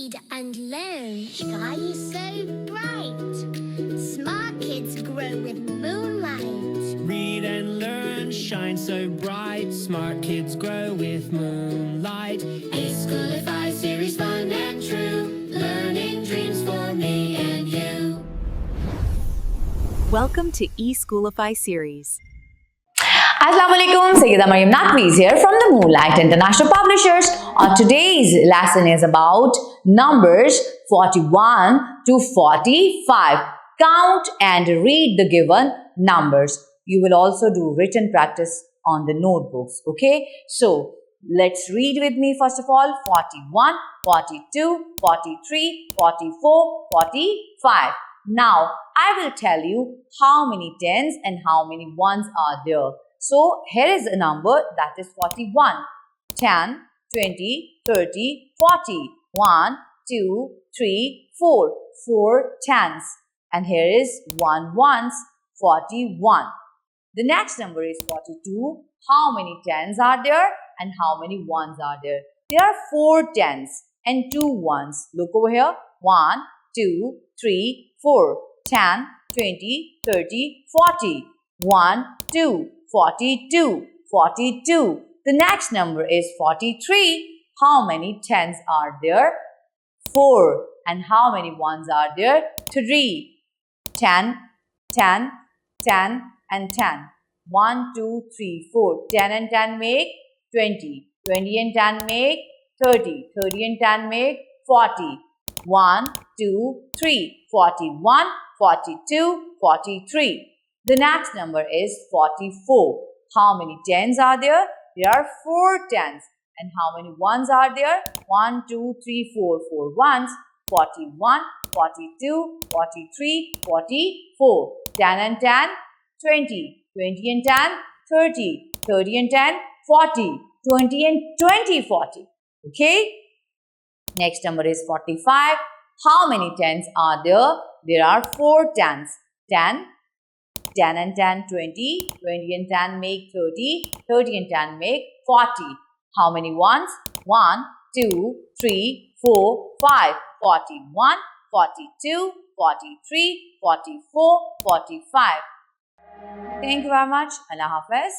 read and learn. Sky is so bright. Smart kids grow with moonlight. Read and learn, shine so bright. Smart kids grow with moonlight. eSchoolify series, fun and true. Learning dreams for me and you. Welcome to eSchoolify series. Assalamualaikum, Sayyida Maryam Naqvi here from the Moonlight International Publishers. Today's lesson is about numbers 41 to 45. Count and read the given numbers. You will also do written practice on the notebooks. Okay, so let's read with me first of all. 41, 42, 43, 44, 45. Now, I will tell you how many tens and how many ones are there. So, here is a number that is 41. 10, 20, 30, 40. 1, 2, 3, 4. 4 tens. And here is 1 ones, 41. The next number is 42. How many tens are there and how many ones are there? There are 4 tens and 2 ones. Look over here. 1, 2, 3, 4. 10, 20, 30, 40. 1, 2, 42, 42. The next number is 43. How many tens are there? 4. And how many ones are there? 3. 10, 10, 10 and 10. 1, 2, 3, 4. 10 and 10 make 20. 20 and 10 make 30. 30 and 10 make 40. 1, 2, 3. 41, 42, 43. The next number is 44. How many tens are there? There are 4 tens. And how many ones are there? 1, 2, 3, 4. 4 ones. 41, 42, 43, 44. 10 and 10, 20. 20 and 10, 30. 30 and 10, 40. 20 and 20, 40. Okay? Next number is 45. How many tens are there? There are 4 tens. 10. 10 and 10, 20. 20 and 10 make 30. 30 and 10 make 40. How many ones? 1, 2, 3, 4, 5. 41, 42, 43, 44, 45. Thank you very much. Allah Hafiz.